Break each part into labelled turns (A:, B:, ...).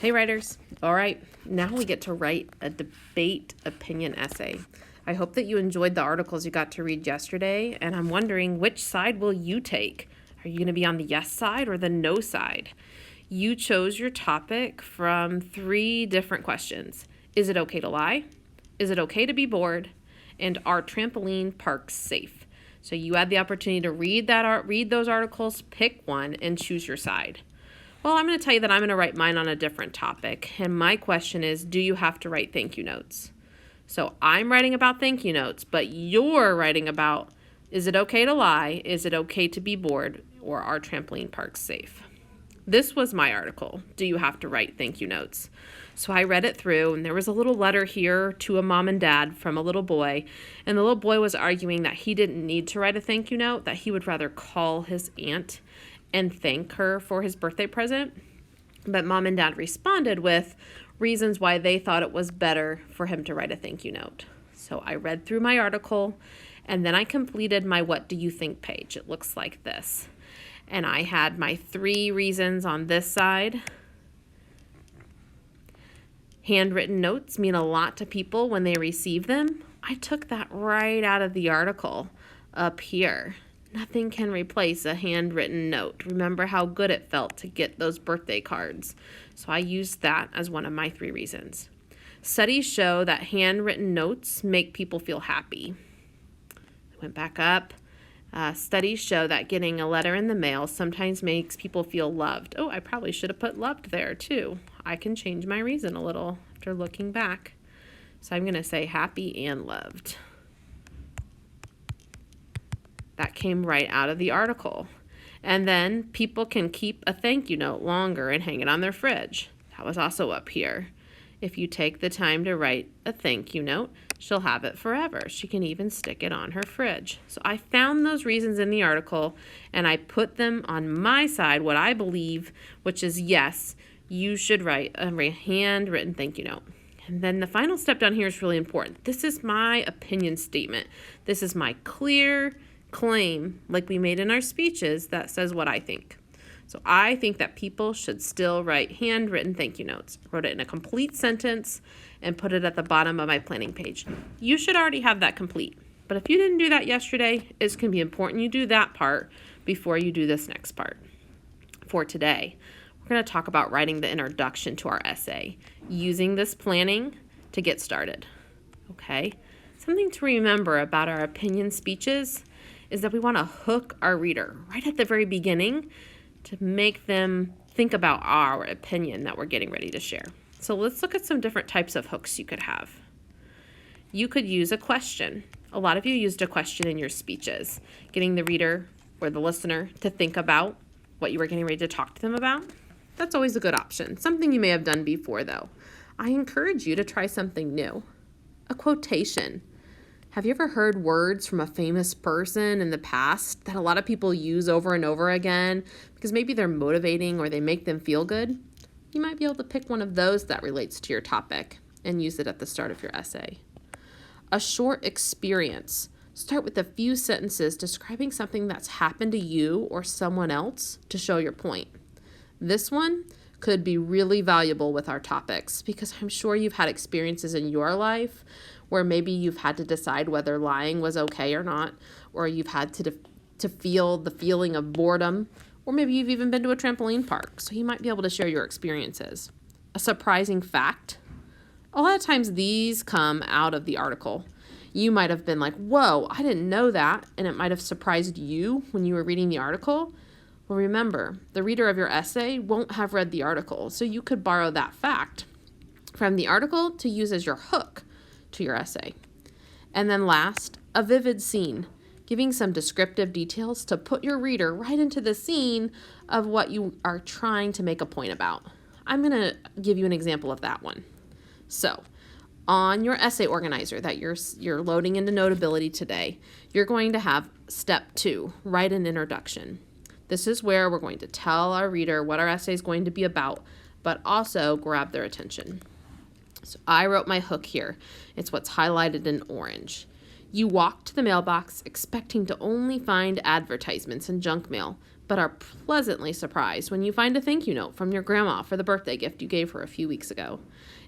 A: Hey writers. All right, now we get to write a debate opinion essay. I hope that you enjoyed the articles you got to read yesterday, and I'm wondering, which side will you take? Are you going to be on the yes side or the no side? You chose your topic from 3 different questions. Is it okay to lie? Is it okay to be bored? And are trampoline parks safe? So you had the opportunity to read those articles, pick one, and choose your side. Well, I'm going to tell you that I'm going to write mine on a different topic. And my question is, do you have to write thank you notes? So I'm writing about thank you notes, but you're writing about, is it okay to lie? Is it okay to be bored? Or are trampoline parks safe? This was my article. Do you have to write thank you notes? So I read it through, and there was a little letter here to a mom and dad from a little boy. And the little boy was arguing that he didn't need to write a thank you note, that he would rather call his aunt and thank her for his birthday present. But mom and dad responded with reasons why they thought it was better for him to write a thank you note. So I read through my article, and then I completed my what do you think page. It looks like this. And I had my 3 reasons on this side. Handwritten notes mean a lot to people when they receive them. I took that right out of the article up here. Nothing can replace a handwritten note. Remember how good it felt to get those birthday cards. So I used that as one of my 3 reasons. Studies show that handwritten notes make people feel happy. I went back up. Studies show that getting a letter in the mail sometimes makes people feel loved. Oh, I probably should have put loved there too. I can change my reason a little after looking back. So I'm going to say happy and loved. That came right out of the article. And then people can keep a thank you note longer and hang it on their fridge. That was also up here. If you take the time to write a thank you note, she'll have it forever. She can even stick it on her fridge. So I found those reasons in the article, and I put them on my side, what I believe, which is yes, you should write a handwritten thank you note. And then the final step down here is really important. This is my opinion statement. This is my clear claim, like we made in our speeches, that says what I think. So I think that people should still write handwritten thank you notes. I wrote it in a complete sentence and put it at the bottom of my planning page. You should already have that complete. But if you didn't do that yesterday, it's going to be important you do that part before you do this next part. For today, we're going to talk about writing the introduction to our essay, using this planning to get started. Okay? Something to remember about our opinion speeches is that we want to hook our reader right at the very beginning to make them think about our opinion that we're getting ready to share. So let's look at some different types of hooks you could have. You could use a question. A lot of you used a question in your speeches, getting the reader or the listener to think about what you were getting ready to talk to them about. That's always a good option, something you may have done before though. I encourage you to try something new. A quotation. Have you ever heard words from a famous person in the past that a lot of people use over and over again because maybe they're motivating or they make them feel good? You might be able to pick one of those that relates to your topic and use it at the start of your essay. A short experience. Start with a few sentences describing something that's happened to you or someone else to show your point. This one could be really valuable with our topics because I'm sure you've had experiences in your life where maybe you've had to decide whether lying was okay or not, or you've had to feel the feeling of boredom, or maybe you've even been to a trampoline park, so you might be able to share your experiences. A surprising fact. A lot of times these come out of the article. You might have been like, whoa, I didn't know that, and it might have surprised you when you were reading the article. Well, remember, the reader of your essay won't have read the article, so you could borrow that fact from the article to use as your hook to your essay. And then last, a vivid scene, giving some descriptive details to put your reader right into the scene of what you are trying to make a point about. I'm going to give you an example of that one. So, on your essay organizer that you're loading into Notability today, you're going to have step 2, write an introduction. This is where we're going to tell our reader what our essay is going to be about, but also grab their attention. So I wrote my hook here. It's what's highlighted in orange. You walk to the mailbox expecting to only find advertisements and junk mail, but are pleasantly surprised when you find a thank you note from your grandma for the birthday gift you gave her a few weeks ago.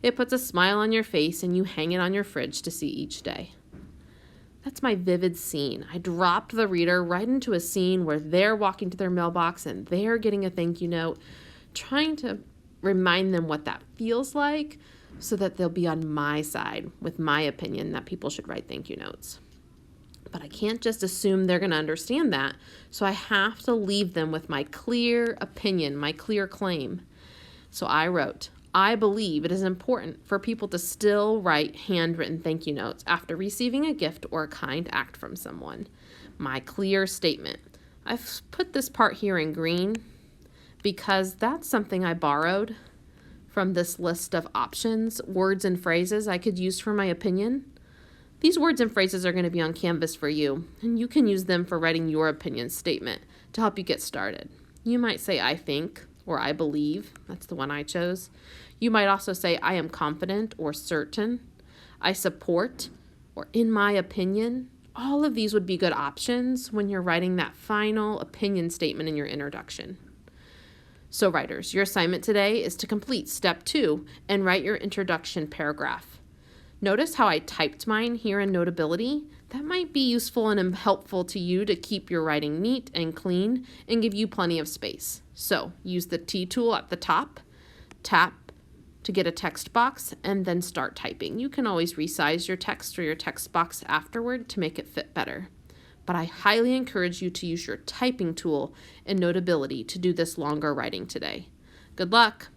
A: It puts a smile on your face and you hang it on your fridge to see each day. That's my vivid scene. I dropped the reader right into a scene where they're walking to their mailbox and they're getting a thank you note, trying to remind them what that feels like so that they'll be on my side with my opinion that people should write thank you notes. But I can't just assume they're going to understand that, so I have to leave them with my clear opinion, my clear claim. So I wrote, I believe it is important for people to still write handwritten thank you notes after receiving a gift or a kind act from someone. My clear statement. I've put this part here in green because that's something I borrowed from this list of options, words and phrases I could use for my opinion. These words and phrases are going to be on Canvas for you, and you can use them for writing your opinion statement to help you get started. You might say, I think, or I believe. That's the one I chose. You might also say, I am confident or certain. I support, or in my opinion. All of these would be good options when you're writing that final opinion statement in your introduction. So writers, your assignment today is to complete step 2 and write your introduction paragraph. Notice how I typed mine here in Notability? That might be useful and helpful to you to keep your writing neat and clean and give you plenty of space. So use the T tool at the top, tap to get a text box, and then start typing. You can always resize your text or your text box afterward to make it fit better. But I highly encourage you to use your typing tool in Notability to do this longer writing today. Good luck!